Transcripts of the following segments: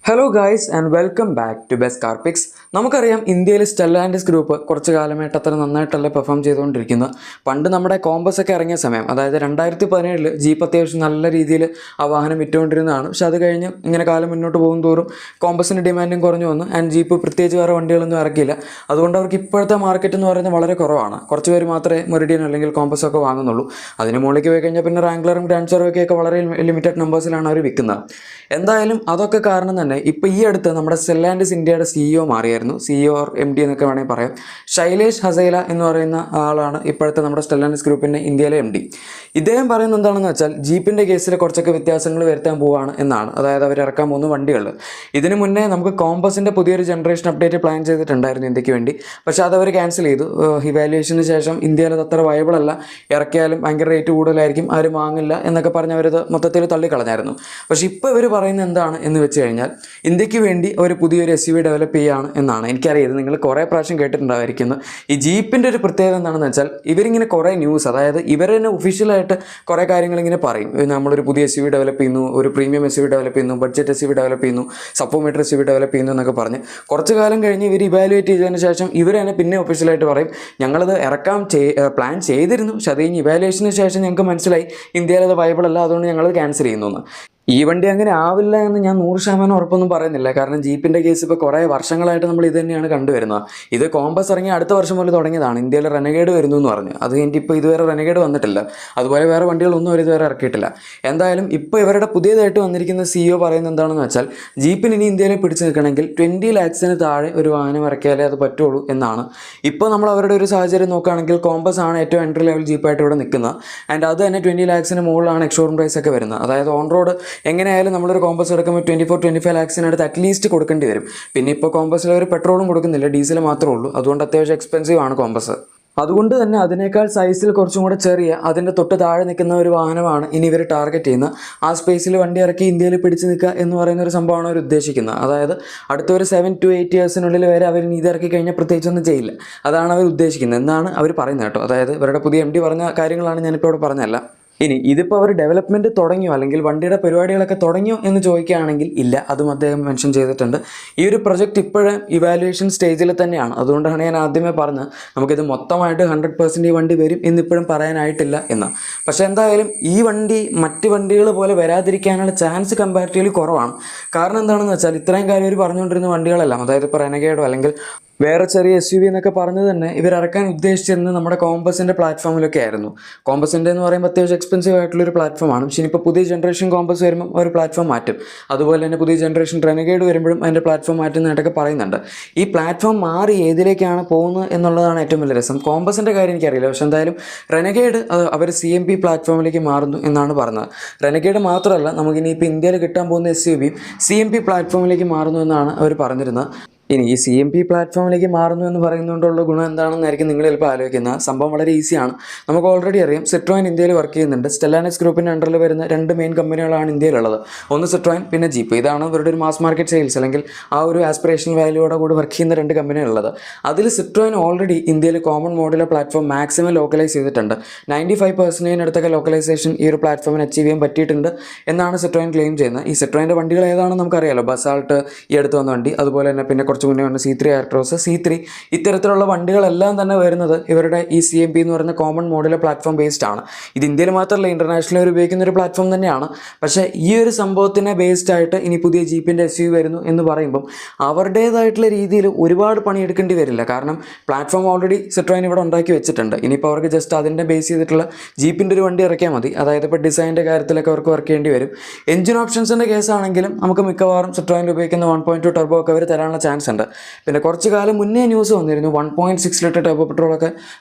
Hello guys and welcome back to best car picks. നമുക്കറിയാം ഇന്ത്യയിൽ സ്റ്റെല്ലാൻഡിസ് group കുറച്ച് കാലമായിട്ട് അത്ര നന്നായിട്ടല്ല പെർഫോം ചെയ്തുകൊണ്ടിരിക്കുന്നത്. പണ്ട് നമ്മുടെ കോമ്പസ് ഒക്കെ ഇറങ്ങിയ സമയം, അതായത് 2017 ജീപ്പ് അത്യാവശ്യം നല്ല രീതിയിൽ ആ വാഹനം വിറ്റുകൊണ്ടിരുന്നതാണ്. പക്ഷെ അത് കഴിഞ്ഞ് ഇങ്ങനെ കാലം മുന്നോട്ട് പോകും തോറും കോമ്പസിൻ്റെ ഡിമാൻഡും കുറഞ്ഞു വന്നു. ആൻഡ് ജീപ്പ് പ്രത്യേകിച്ച് വേറെ വണ്ടികളൊന്നും ഇറക്കിയില്ല. അതുകൊണ്ട് അവർക്ക് ഇപ്പോഴത്തെ മാർക്കറ്റ് എന്ന് പറയുന്നത് വളരെ കുറവാണ്. കുറച്ച് പേര് മാത്രമേ മെറിഡിയൻ അല്ലെങ്കിൽ കോമ്പസ് ഒക്കെ വാങ്ങുന്നുള്ളൂ. അതിന് മുകളിലേക്ക് പോയി കഴിഞ്ഞാൽ പിന്നെ റാംഗ്ലറും ഗ്രാൻഡ് ചെറോക്കിയൊക്കെ വളരെ ലിമിറ്റഡ് നമ്പേഴ്സിലാണ് അവർ വിൽക്കുന്നത്. എന്തായാലും അതൊക്കെ കാരണം തന്നെ ഇപ്പോൾ ഈ അടുത്ത് നമ്മുടെ സ്റ്റെല്ലാൻഡിസ് ഇന്ത്യയുടെ CEO മാറിയായിരുന്നു. CEO ഓർ MD എന്നൊക്കെ വേണമെങ്കിൽ പറയാം. ശൈലേഷ് ഹസേല എന്ന് പറയുന്ന ആളാണ് ഇപ്പോഴത്തെ നമ്മുടെ സ്റ്റെല്ലാൻഡിസ് ഗ്രൂപ്പിൻ്റെ ഇന്ത്യയിലെ MD. ഇദ്ദേഹം പറയുന്നത് എന്താണെന്ന് വെച്ചാൽ ജീപ്പിൻ്റെ കേസിൽ കുറച്ചൊക്കെ വ്യത്യാസങ്ങൾ വരുത്താൻ പോവുകയാണ് എന്നാണ്. അതായത് അവർ ഇറക്കാൻ പോകുന്ന വണ്ടികൾ ഇതിന് മുന്നേ നമുക്ക് കോമ്പസിൻ്റെ പുതിയൊരു ജനറേഷൻ അപ്ഡേറ്റ് പ്ലാൻ ചെയ്തിട്ടുണ്ടായിരുന്നു ഇന്ത്യക്ക് വേണ്ടി. പക്ഷേ അതവർ ക്യാൻസൽ ചെയ്തു. ഇവാലുവേഷന് ശേഷം ഇന്ത്യയിൽ അത് അത്ര വയബിൾ അല്ല, ഇറക്കിയാലും ഭയങ്കര റേറ്റ് കൂടുതലായിരിക്കും, ആരും വാങ്ങില്ല എന്നൊക്കെ പറഞ്ഞ് അവരത് മൊത്തത്തിൽ തള്ളിക്കളഞ്ഞായിരുന്നു. പക്ഷേ ഇപ്പോൾ ഇവർ പറയുന്നത് എന്താണ് എന്ന് വെച്ച് കഴിഞ്ഞാൽ ഇന്ത്യക്ക് വേണ്ടി ഒരു പുതിയൊരു SUV ഡെവലപ്പ് ചെയ്യുകയാണ് എന്നാണ്. എനിക്കറിയാം നിങ്ങൾ കുറേ പ്രാവശ്യം കേട്ടിട്ടുണ്ടായിരിക്കുന്നത്. ഈ ജീപ്പിൻ്റെ ഒരു പ്രത്യേകത എന്താണെന്ന് വെച്ചാൽ ഇവരിങ്ങനെ കുറേ ന്യൂസ്, അതായത് ഇവർ തന്നെ ഒഫീഷ്യലായിട്ട് കുറേ കാര്യങ്ങൾ ഇങ്ങനെ പറയും. നമ്മളൊരു പുതിയ SUV ഡെവലപ്പ് ചെയ്യുന്നു, ഒരു പ്രീമിയം SUV ഡെവലപ്പ് ചെയ്യുന്നു, ബഡ്ജറ്റ് SUV ഡെവലപ്പ് ചെയ്യുന്നു, സപ്പോമീറ്റർ SUV ഡെവലപ്പ് ചെയ്യുന്നു എന്നൊക്കെ പറഞ്ഞ് കുറച്ച് കാലം കഴിഞ്ഞ് ഇവർ ഇവാലുവേറ്റ് ചെയ്തതിന് ശേഷം ഇവർ തന്നെ പിന്നെ ഒഫീഷ്യലായിട്ട് പറയും ഞങ്ങളത് ഇറക്കാൻ പ്ലാൻ ചെയ്തിരുന്നു, പക്ഷേ അത് കഴിഞ്ഞ് ഇവാലുവേഷന് ശേഷം ഞങ്ങൾക്ക് മനസ്സിലായി ഇന്ത്യയിൽ അത് വയബിൾ അല്ല, അതുകൊണ്ട് ഞങ്ങളത് ക്യാൻസൽ ചെയ്യുന്നു. ഈ വണ്ടി അങ്ങനെ ആവില്ല എന്ന് ഞാൻ 100% ഉറപ്പൊന്നും പറയുന്നില്ല. കാരണം ജീപ്പിൻ്റെ കേസ് ഇപ്പോൾ കുറേ വർഷങ്ങളായിട്ട് നമ്മൾ ഇത് തന്നെയാണ് കണ്ടുവരുന്നത്. ഇത് കോമ്പസ് ഇറങ്ങി അടുത്ത വർഷം മുതൽ തുടങ്ങിയതാണ്. ഇന്ത്യയിൽ റെനഗേഡ് വരുന്നു എന്ന് പറഞ്ഞു. അത് കഴിഞ്ഞിട്ട് ഇപ്പോൾ ഇതുവരെ റെനഗേഡ് വന്നിട്ടില്ല. അതുപോലെ വേറെ വണ്ടികളൊന്നും അവർ ഇതുവരെ ഇറക്കിയിട്ടില്ല. എന്തായാലും ഇപ്പോൾ ഇവരുടെ പുതിയതായിട്ട് വന്നിരിക്കുന്ന CEO പറയുന്നത് എന്താണെന്ന് വെച്ചാൽ ജീപ്പിന് ഇനി ഇന്ത്യയിൽ പിടിച്ച് നിൽക്കണമെങ്കിൽ 20 lakhsന് താഴെ ഒരു വാഹനം ഇറക്കിയാലേ അത് പറ്റുള്ളൂ എന്നാണ്. ഇപ്പോൾ നമ്മൾ അവരുടെ ഒരു സാഹചര്യം നോക്കുകയാണെങ്കിൽ കോമ്പസ് ആണ് ഏറ്റവും എൻട്രി ലെവൽ ജീപ്പായിട്ട് ഇവിടെ നിൽക്കുന്നത്. ആൻഡ് അത് തന്നെ 20 lakhsന് മുകളിലാണ് എക്സ്ഷോറൂം പ്രൈസ് ഒക്കെ വരുന്നത്. അതായത് ഓൺ റോഡ് എങ്ങനെയായാലും നമ്മളൊരു കോമ്പസ് എടുക്കുമ്പോൾ 24-25 lakhsനടുത്ത് അറ്റ്ലീസ്റ്റ് കൊടുക്കേണ്ടി വരും. പിന്നെ ഇപ്പോൾ കോമ്പസിൽ ഒരു പെട്രോളും കൊടുക്കുന്നില്ല, ഡീസൽ മാത്രമേ ഉള്ളൂ. അതുകൊണ്ട് അത്യാവശ്യം എക്സ്പെൻസീവ് ആണ് കോമ്പസ്. അതുകൊണ്ട് തന്നെ അതിനേക്കാൾ സൈസിൽ കുറച്ചും കൂടെ ചെറിയ, അതിൻ്റെ തൊട്ട് താഴെ നിൽക്കുന്ന ഒരു വാഹനമാണ് ഇനി ഇവർ ടാർഗറ്റ് ചെയ്യുന്നത്. ആ സ്പേസിൽ വണ്ടി ഇറക്കി ഇന്ത്യയിൽ പിടിച്ച് നിൽക്കുക എന്ന് പറയുന്ന ഒരു സംഭവമാണ് അവർ ഉദ്ദേശിക്കുന്നത്. അതായത് അടുത്തൊരു 7 to 8 yearsനുള്ളിൽ വരെ അവർ ഇത് ഇറക്കി കഴിഞ്ഞാൽ പ്രത്യേകിച്ചൊന്നും ചെയ്യില്ല. അതാണ് അവർ ഉദ്ദേശിക്കുന്നത് എന്നാണ് അവർ പറയുന്നത് കേട്ടോ. അതായത് ഇവരുടെ പുതിയ MD പറഞ്ഞ കാര്യങ്ങളാണ് ഞാനിപ്പോൾ ഇവിടെ പറഞ്ഞതല്ല. ഇനി ഇതിപ്പോൾ അവർ ഡെവലപ്മെൻറ്റ് തുടങ്ങിയോ അല്ലെങ്കിൽ വണ്ടിയുടെ പരിപാടികളൊക്കെ തുടങ്ങിയോ എന്ന് ചോദിക്കുകയാണെങ്കിൽ ഇല്ല, അതും അദ്ദേഹം മെൻഷൻ ചെയ്തിട്ടുണ്ട്. ഈ ഒരു പ്രൊജക്റ്റ് ഇപ്പോഴും ഇവാലുവേഷൻ സ്റ്റേജിൽ തന്നെയാണ്. അതുകൊണ്ടാണ് ഞാൻ ആദ്യമേ പറഞ്ഞത് നമുക്കിത് മൊത്തമായിട്ട് 100% ഈ വണ്ടി വരും എന്നിപ്പോഴും പറയാനായിട്ടില്ല എന്ന്. പക്ഷേ എന്തായാലും ഈ വണ്ടി മറ്റ് വണ്ടികൾ പോലെ വരാതിരിക്കാനുള്ള ചാൻസ് കമ്പാരിറ്റീവ്ലി കുറവാണ്. കാരണം എന്താണെന്ന് വെച്ചാൽ ഇത്രയും കാര്യം ഇവർ പറഞ്ഞുകൊണ്ടിരുന്ന വണ്ടികളെല്ലാം, അതായത് ഇപ്പോൾ റെനഗേഡോ അല്ലെങ്കിൽ വേറെ ചെറിയ SUV എന്നൊക്കെ പറഞ്ഞത് തന്നെ ഇവർ ഇറക്കാൻ ഉദ്ദേശിച്ചിരുന്നത് നമ്മുടെ കോമ്പസിൻ്റെ പ്ലാറ്റ്ഫോമിലൊക്കെ ആയിരുന്നു. കോമ്പസിൻ്റെ എന്ന് പറയുമ്പോൾ അത്യാവശ്യം എക്സ്പെൻസീവ് ആയിട്ടുള്ളൊരു പ്ലാറ്റ്ഫോമാണ്. പക്ഷേ ഇപ്പോൾ പുതിയ ജനറേഷൻ കോമ്പസ് വരുമ്പോൾ ഒരു പ്ലാറ്റ്ഫോം മാറ്റും. അതുപോലെ തന്നെ പുതിയ ജനറേഷൻ റെനഗേഡ് വരുമ്പോഴും അതിൻ്റെ പ്ലാറ്റ്ഫോം മാറ്റുന്നതായിട്ടൊക്കെ പറയുന്നുണ്ട്. ഈ പ്ലാറ്റ്ഫോം മാറി ഏതിലേക്കാണ് പോകുന്നത് എന്നുള്ളതാണ് ഏറ്റവും വലിയ രസം. കോമ്പസിൻ്റെ കാര്യം എനിക്കറിയില്ല. പക്ഷേ എന്തായാലും റെനഗേഡ് അവർ CMP പ്ലാറ്റ്ഫോമിലേക്ക് മാറുന്നു എന്നാണ് പറഞ്ഞത്. റെനഗേഡ് മാത്രമല്ല, നമുക്കിനി ഇപ്പോൾ ഇന്ത്യയിൽ കിട്ടാൻ പോകുന്ന SUV CMP പ്ലാറ്റ്ഫോമിലേക്ക് മാറുന്നു എന്നാണ് അവർ പറഞ്ഞിരുന്നത്. ഇനി ഈ CMP പ്ലാറ്റ്ഫോമിലേക്ക് മാറുന്നു എന്ന് പറയുന്നതുകൊണ്ടുള്ള ഗുണം എന്താണെന്നായിരിക്കും നിങ്ങൾ ചിലപ്പോൾ ആലോചിക്കുന്നത്. സംഭവം വളരെ ഈസിയാണ്. നമുക്ക് ഓൾറെഡി അറിയാം സിട്രോയിൻ ഇന്ത്യയിൽ വർക്ക് ചെയ്യുന്നുണ്ട്. സ്റ്റെല്ലാൻഡിസ് ഗ്രൂപ്പിൻ്റെ അണ്ടറിൽ വരുന്ന 2 മെയിൻ കമ്പനികളാണ് ഇന്ത്യയിലുള്ളത്. ഒന്ന് സിട്രോയിൻ, പിന്നെ ജീപ്പ്. ഇതാണ് ഇവരുടെ ഒരു മാസ് മാർക്കറ്റ് സെയിൽസ് അല്ലെങ്കിൽ ആ ഒരു ആസ്പിറേഷണൽ വാല്യൂയോടെ കൂടി വർക്ക് ചെയ്യുന്ന 2 കമ്പനികളുള്ളത്. അതിൽ സിട്രോയിൻ ഓൾറെഡി ഇന്ത്യയിൽ common modular platform maximum localise ചെയ്തിട്ടുണ്ട്. 95% അടുത്തൊക്കെ ലോക്കലൈസേഷൻ ഈ ഒരു പ്ലാറ്റ്ഫോമിന് അച്ചീവ് ചെയ്യാൻ പറ്റിയിട്ടുണ്ട് എന്നാണ് സിട്രോയിൻ ക്ലെയിം ചെയ്യുന്നത്. ഈ സിട്രോയിൻ്റെ വണ്ടികൾ ഏതാണെന്ന് നമുക്കറിയാലോ. ബസാൾട്ട് ഈ അടുത്ത് വന്ന വണ്ടി, അതുപോലെ തന്നെ പിന്നെ കുറച്ച് മുന്നേ വന്ന C3 ആക്ട്രോസ്, C3 ഇത്തരത്തിലുള്ള വണ്ടികളെല്ലാം തന്നെ വരുന്നത് ഇവരുടെ ഈ CMP എന്ന് പറയുന്ന കോമൺ മോഡുലർ പ്ലാറ്റ്ഫോം ബേസ്ഡ് ആണ്. ഇത് ഇന്ത്യയിൽ മാത്രമല്ല ഇൻ്റർനാഷണൽ അവർ ഉപയോഗിക്കുന്ന ഒരു പ്ലാറ്റ്ഫോം തന്നെയാണ്. പക്ഷേ ഈ ഒരു സംഭവത്തിനെ ബേസ്ഡ് ആയിട്ട് ഇനി പുതിയ ജീപ്പിൻ്റെ SUV വരുന്നു എന്ന് പറയുമ്പം അവരുടേതായിട്ടുള്ള രീതിയിൽ ഒരുപാട് പണിയെടുക്കേണ്ടി വരില്ല. കാരണം പ്ലാറ്റ്ഫോം ഓൾറെഡി സിട്രോയിൻ ഇവിടെ ഉണ്ടാക്കി വെച്ചിട്ടുണ്ട്. ഇനിയിപ്പോൾ അവർക്ക് ജസ്റ്റ് അതിൻ്റെ ബേസ് ചെയ്തിട്ടുള്ള ജീപ്പിൻ്റെ ഒരു വണ്ടി ഇറക്കിയാൽ മതി. അതായത് ഇപ്പോൾ ഡിസൈനിൻ്റെ കാര്യത്തിലൊക്കെ അവർക്ക് വർക്ക് ചെയ്യേണ്ടി വരും. എഞ്ചിൻ ഓപ്ഷൻസിൻ്റെ കേസാണെങ്കിലും നമുക്ക് മിക്കവാറും സിട്രോയിനിൽ ഉപയോഗിക്കുന്ന 1.2 ടർബോ ഒക്കെ അവർ തരാനുള്ള ചാൻസ് ഉണ്ട്. പിന്നെ കുറച്ച് കാലം മുന്നേ ന്യൂസ് വന്നിരുന്നു 1.6 ലിറ്റർ ടർബോ പെട്രോളൊക്കെ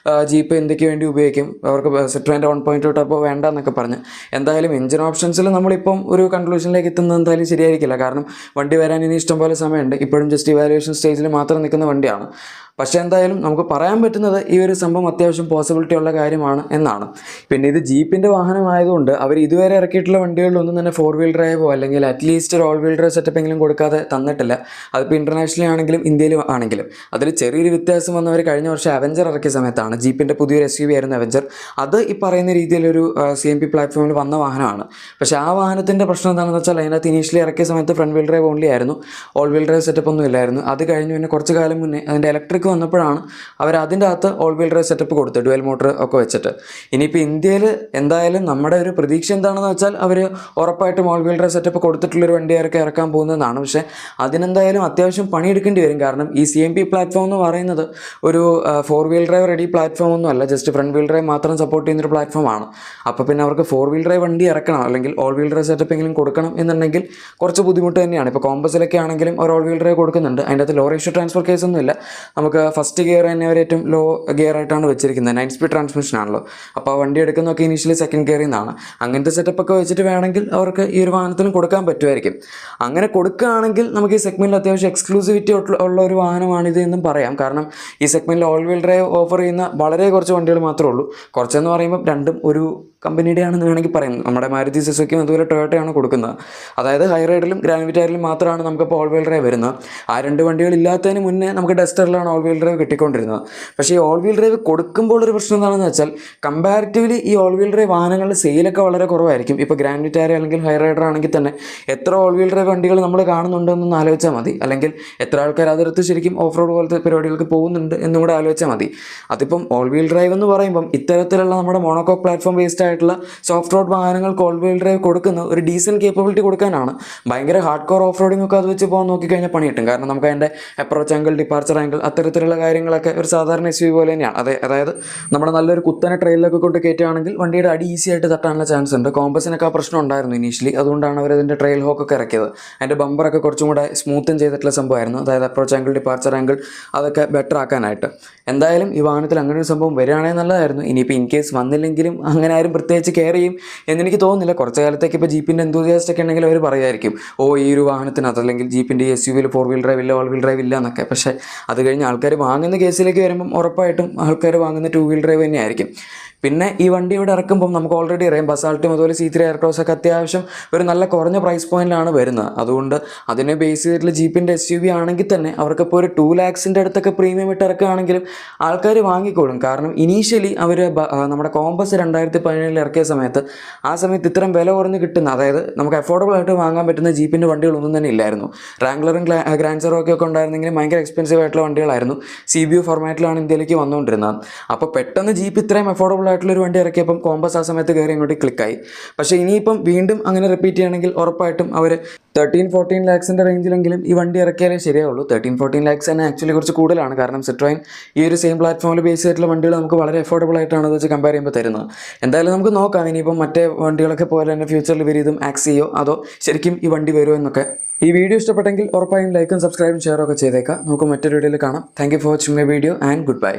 ജീപ്പ് ഇന്ത്യക്ക് വേണ്ടി ഉപയോഗിക്കും, അവർക്ക് സിട്രോയിൻ്റെ 1.2 ടർബോ വേണ്ട എന്നൊക്കെ പറഞ്ഞ്. എന്തായാലും എഞ്ചിൻ ഓപ്ഷൻസിൽ നമ്മളിപ്പം ഒരു കൺക്ലൂഷനിലേക്ക് എത്തുന്നത് എന്തായാലും ശരിയായിരിക്കില്ല. കാരണം വണ്ടി വരാൻ ഇനി ഇഷ്ടംപോലെ സമയമുണ്ട്. ഇപ്പോഴും ജസ്റ്റ് ഇവാലുവേഷൻ സ്റ്റേജിൽ മാത്രം നിൽക്കുന്ന വണ്ടിയാണ്. പക്ഷേ എന്തായാലും നമുക്ക് പറയാൻ പറ്റുന്നത് ഈ ഒരു സംഭവം അത്യാവശ്യം പോസിബിലിറ്റി ഉള്ള കാര്യമാണ് എന്നാണ്. പിന്നെ ഇത് ജീപ്പിൻ്റെ വാഹനമായതുകൊണ്ട് അവർ ഇതുവരെ ഇറക്കിയിട്ടുള്ള വണ്ടികളിലൊന്നും തന്നെ 4 വീൽ ഡ്രൈവോ അല്ലെങ്കിൽ അറ്റ്ലീസ്റ്റ് ഒരു ഓൾ വീൽ ഡ്രൈവ് സെറ്റപ്പ് എങ്കിലും കൊടുക്കാതെ തന്നിട്ടില്ല. അതിപ്പോൾ ഇൻ്റർനാഷണലി ആണെങ്കിലും ഇന്ത്യയിലും ആണെങ്കിലും. അതിൽ ചെറിയൊരു വ്യത്യാസം വന്നവർ കഴിഞ്ഞ വർഷം അവഞ്ചർ ഇറക്കിയ സമയത്താണ്. ജീപ്പിൻ്റെ പുതിയൊരു SUV ആയിരുന്നു അവഞ്ചർ. അത് ഈ പറയുന്ന രീതിയിലൊരു CMP പ്ലാറ്റ്ഫോമിൽ വന്ന വാഹനമാണ്. പക്ഷേ ആ വാഹനത്തിൻ്റെ പ്രശ്നം എന്താണെന്ന് വെച്ചാൽ അതിനകത്ത് ഇനീഷ്യലി ഇറക്കിയ സമയത്ത് ഫ്രണ്ട് വീൽ ഡ്രൈവ് ഓൺലി ആയിരുന്നു, ഓൾ വീൽ ഡ്രൈവ് സെറ്റപ്പ് ഒന്നും ഇല്ലായിരുന്നു. അത് കഴിഞ്ഞ് പിന്നെ കുറച്ച് കാലം മുന്നേ അതിൻ്റെ ഇലക്ട്രിക് വന്നപ്പോഴാണ് അവർ അതിൻ്റെ അകത്ത് ഓൾ വീൽ ഡ്രൈവ് സെറ്റപ്പ് കൊടുത്ത് ഡുവൽ മോട്ടർ ഒക്കെ വെച്ചിട്ട്. ഇനിയിപ്പോൾ ഇന്ത്യയിൽ എന്തായാലും നമ്മുടെ ഒരു പ്രതീക്ഷ എന്താണെന്ന് വെച്ചാൽ അവർ ഉറപ്പായിട്ടും ഓൾ വീൽ ഡ്രൈവ് സെറ്റപ്പ് കൊടുത്തിട്ടുള്ളൊരു വണ്ടിയൊക്കെ ഇറക്കാൻ പോകുന്നതാണ്. പക്ഷേ അതിനെന്തായാലും അത്യാവശ്യം പണിയെടുക്കേണ്ടി വരും. കാരണം ഈ CMP പ്ലാറ്റ്ഫോം എന്ന് പറയുന്നത് ഒരു 4 വീൽ ഡ്രൈവ് റെഡി പ്ലാറ്റ്ഫോം ഒന്നും അല്ല, ജസ്റ്റ് ഫ്രണ്ട് വീൽ ഡ്രൈവ് മാത്രം സപ്പോർട്ട് ചെയ്യുന്നൊരു പ്ലാറ്റ്ഫോമാണ്. അപ്പോൾ പിന്നെ അവർക്ക് 4 വീൽ ഡ്രൈവ് വണ്ടി ഇറക്കണം അല്ലെങ്കിൽ ഓൾ വീൽ ഡ്രൈവ് സെറ്റപ്പ് എങ്കിലും കൊടുക്കണം എന്നുണ്ടെങ്കിൽ കുറച്ച് ബുദ്ധിമുട്ട് തന്നെയാണ്. ഇപ്പോൾ കോമ്പസിലൊക്കെ ആണെങ്കിലും ഒരു ഓൾ വീൽ ഡ്രൈവ് കൊടുക്കുന്നുണ്ട്. അതിൻ്റെ അകത്ത് ലോ റേഷ്യോ ട്രാൻസ്ഫർ കേസ് ഒന്നുമില്ല. നമുക്ക് ഫസ്റ്റ് ഗിയർ തന്നെ അവർ ഏറ്റവും ലോ ഗിയർ ആയിട്ടാണ് വെച്ചിരിക്കുന്നത്. 9 സ്പീഡ് ട്രാൻസ്മിഷൻ ആണല്ലോ. അപ്പോൾ ആ വണ്ടി എടുക്കുന്നതൊക്കെ ഇനീഷ്യലി സെക്കൻഡ് ഗിയറിൽ നിന്നാണ്. അങ്ങനത്തെ സെറ്റപ്പ് ഒക്കെ വെച്ചിട്ട് വേണമെങ്കിൽ അവർക്ക് ഈ ഒരു വാഹനത്തിലും കൊടുക്കാൻ പറ്റുമായിരിക്കും. അങ്ങനെ കൊടുക്കുകയാണെങ്കിൽ നമുക്ക് ഈ സെഗ്മെൻറ്റിൽ അത്യാവശ്യം എക്സ്ക്ലൂസിവിറ്റി ഉള്ള ഒരു വാഹനമാണിത് എന്നും പറയാം. കാരണം ഈ സെഗ്മെൻറ്റിൽ ഓൾ വീൽ ഡ്രൈവ് ഓഫർ ചെയ്യുന്ന വളരെ കുറച്ച് വണ്ടികൾ മാത്രമേ ഉള്ളൂ. കുറച്ചെന്ന് പറയുമ്പോൾ രണ്ടും ഒരു കമ്പനിയുടെ ആണെന്ന് വേണമെങ്കിൽ പറയാം. നമ്മുടെ മാരുതി സുസുക്കിയും അതുപോലെ ടൊയോട്ടയാണ് കൊടുക്കുന്നത്. അതായത് ഹൈറൈഡിലും ഗ്രാൻഡ് വിറ്റാരിലും മാത്രമാണ് നമുക്കിപ്പോൾ ഓൾ വീൽ ഡ്രൈവ് വരുന്നത്. ആ 2 വണ്ടികൾ ഇല്ലാത്തതിന് മുന്നേ നമുക്ക് ഡസ്റ്ററിലാണ് ഓൾ വീൽ ഡ്രൈവ് കിട്ടിക്കൊണ്ടിരുന്നത്. പക്ഷേ ഈ ഓൾ വീൽ ഡ്രൈവ് കൊടുക്കുമ്പോൾ ഒരു പ്രശ്നം എന്താണെന്ന് വെച്ചാൽ കമ്പാരിറ്റീവ്ലി ഈ ഓൾ വീൽ ഡ്രൈവ് വാഹനങ്ങളുടെ സെയിലൊക്കെ വളരെ കുറവായിരിക്കും. ഇപ്പോൾ ഗ്രാൻഡ് വിറ്റാര അല്ലെങ്കിൽ ഹൈറൈഡർ ആണെങ്കിൽ തന്നെ എത്ര ഓൾ വീൽ ഡ്രൈവ് വണ്ടികൾ നമ്മൾ കാണുന്നുണ്ടെന്നൊന്ന് ആലോചിച്ചാൽ മതി. അല്ലെങ്കിൽ എത്ര ആൾക്കാർ അതിർത്ത് ശരിക്കും ഓഫ് റോഡ് പോലത്തെ പരിപാടികൾക്ക് പോകുന്നുണ്ട് എന്നും കൂടെ ആലോചിച്ചാൽ മതി. അതിപ്പം ഓൾ വീൽ ഡ്രൈവ് എന്ന് പറയുമ്പം ഇത്തരത്തിലുള്ള നമ്മുടെ മോണോകോക്ക് പ്ലാറ്റ്ഫോം ബേസ്ഡ് ആയിട്ടുള്ള സോഫ്റ്റ് റോഡ് വാഹനങ്ങൾക്ക് ഓൾ വീൽ ഡ്രൈവ് കൊടുക്കുന്ന ഒരു ഡീസൻറ്റ് കേപ്പബിലിറ്റി കൊടുക്കാനാണ്. ഭയങ്കര ഹാർഡ് കോർ ഓഫ് റോഡിംഗ് ഒക്കെ അത് വെച്ച് പോകാൻ നോക്കിക്കഴിഞ്ഞാൽ പണി കിട്ടും. കാരണം നമുക്ക് അതിൻ്റെ അപ്രോച്ച് ആംഗിൾ, ഡിപ്പാർച്ചർ ആംഗിൾ, അത്തരത്തിലുള്ള കാര്യങ്ങളൊക്കെ ഒരു സാധാരണ SUV പോലെ തന്നെയാണ്. അതായത് നമ്മുടെ നല്ലൊരു കുത്തനെ ട്രെയിലൊക്കെ കൊണ്ട് കയറ്റുകയാണെങ്കിൽ വണ്ടിയുടെ അടി ഈസി ആയിട്ട് തട്ടാനുള്ള ചാൻസ് ഉണ്ട്. കോമ്പസിനൊക്കെ ആ പ്രശ്നം ഉണ്ടായിരുന്നു ഇനീഷ്യലി. അതുകൊണ്ടാണ് അവർ അതിൻ്റെ ട്രെയിൽ ഹോക്കൊക്കെ ഇറക്കിയത്. അതിൻ്റെ ബമ്പറൊക്കെ കുറച്ചും കൂടെ സ്മൂത്തും ചെയ്തിട്ടുള്ള സംഭവമായിരുന്നു. അതായത് അപ്രോച്ച് ആംഗിൾ, ഡിപ്പാർച്ചർ ആംഗിൾ അതൊക്കെ ബെറ്റർ ആക്കാനായിട്ട്. എന്തായാലും ഈ വാഹനത്തിൽ അങ്ങനെ ഒരു സംഭവം വരികയാണെങ്കിൽ നല്ലതായിരുന്നു. ഇനിയിപ്പോൾ ഇൻ കേസ് വന്നില്ലെങ്കിലും അങ്ങനെ ആരും പ്രത്യേകിച്ച് കെയർ ചെയ്യും എന്നെനിക്ക് തോന്നുന്നില്ല. കുറച്ച് കാലത്തേക്ക് ഇപ്പോൾ ജീപ്പിൻ്റെ എന്തൂസിയാസ്റ്റ് ഒക്കെ ഉണ്ടെങ്കിൽ അവർ പറയുമായിരിക്കും, ഈ ഒരു വാഹനത്തിനകത്ത് അല്ലെങ്കിൽ ജീപ്പിൻ്റെ SUVയിൽ 4 വീൽ ഡ്രൈവ് ഇല്ല, ഓൾ വീൽ ഡ്രൈവ് ഇല്ല എന്നൊക്കെ. പക്ഷേ അത് കഴിഞ്ഞ് ആൾക്കാർ വാങ്ങുന്ന കേസിലേക്ക് വരുമ്പം ഉറപ്പായിട്ടും ആൾക്കാർ വാങ്ങുന്ന 2 വീൽ ഡ്രൈവ് തന്നെയായിരിക്കും. പിന്നെ ഈ വണ്ടി ഇവിടെ ഇറക്കുമ്പം നമുക്ക് ഓൾറെഡി അറിയാം ബസാൾട്ടും അതുപോലെ C3 എയർക്രോസ് ഒക്കെ അത്യാവശ്യം ഒരു നല്ല കുറഞ്ഞ പ്രൈസ് പോയിന്റിലാണ് വരുന്നത്. അതുകൊണ്ട് അതിനെ ബേസ് ചെയ്തിട്ടുള്ള ജീപ്പിൻ്റെ SUV ആണെങ്കിൽ തന്നെ അവർക്കിപ്പോൾ ഒരു 2 lakhs അടുത്തൊക്കെ പ്രീമിയം ഇട്ട് ഇറക്കുകയാണെങ്കിലും ആൾക്കാർ വാങ്ങിക്കോളും. കാരണം ഇനീഷ്യലി അവർ നമ്മുടെ കോമ്പസ് 2017 ഇറക്കിയ സമയത്ത് ആ സമയത്ത് ഇത്രയും വില കുറഞ്ഞ് കിട്ടുന്ന, അതായത് നമുക്ക് അഫോർഡബിൾ ആയിട്ട് വാങ്ങാൻ പറ്റുന്ന ജീപ്പിൻ്റെ വണ്ടികളൊന്നും തന്നെ ഇല്ലായിരുന്നു. റാംഗ്ലറും ഗ്രാൻഡ് ചെറോക്കി ഒക്കെ ഉണ്ടായിരുന്നെങ്കിലും ഭയങ്കര എക്സ്പെൻസീവ് ആയിട്ടുള്ള വണ്ടികളായിരുന്നു. CBU ഫോർമാറ്റിലാണ് ഇന്ത്യയിലേക്ക് വന്നുകൊണ്ടിരുന്നത്. അപ്പോൾ പെട്ടെന്ന് ജീപ്പ് ഇത്രയും അഫോർഡബിൾ ആയിട്ടുള്ളൊരു വണ്ടി ഇറക്കിയപ്പം കോമ്പസ് ആ സമയത്ത് കയറി ഇങ്ങോട്ട് ക്ലിക്കായി. പക്ഷേ ഇനിയിപ്പം വീണ്ടും അങ്ങനെ റിപ്പീറ്റ് ചെയ്യണമെങ്കിൽ ഉറപ്പായിട്ടും അവർ 13-14 lakhs റേഞ്ചിലെങ്കിലും ഈ വണ്ടി ഇറക്കിയാലേ ശരിയാവുള്ളൂ. 13-14 lakhs തന്നെ ആക്ച്വലി കുറച്ച് കൂടുതലാണ്. കാരണം സിട്രോയിൻ ഈ ഒരു സെയിം പ്ലാറ്റ്ഫോമിൽ ബേസ് ചെയ്തിട്ടുള്ള വണ്ടികൾ നമുക്ക് വളരെ അഫോർഡബിൾ ആയിട്ടാണ് അത് വെച്ച് കമ്പയർ ചെയ്യുമ്പോൾ തരുന്നത്. എന്തായാലും നമുക്ക് നോക്കാം ഇനിയിപ്പം മറ്റേ വണ്ടികളൊക്കെ പോലെ തന്നെ ഫ്യൂച്ചറിൽ ഇവർ ഇതും ആക്സിയോ അതോ ശരിക്കും ഈ വണ്ടി വരുമോ എന്നൊക്കെ. ഈ വീഡിയോ ഇഷ്ടപ്പെട്ടെങ്കിൽ ഉറപ്പായും ലൈക്കും സബ്സ്ക്രൈബും ഷെയറും ഒക്കെ ചെയ്തേക്കാം. നമുക്ക് മറ്റൊരു വീഡിയോയിൽ കാണാം. Thank you for watching my video and good bye.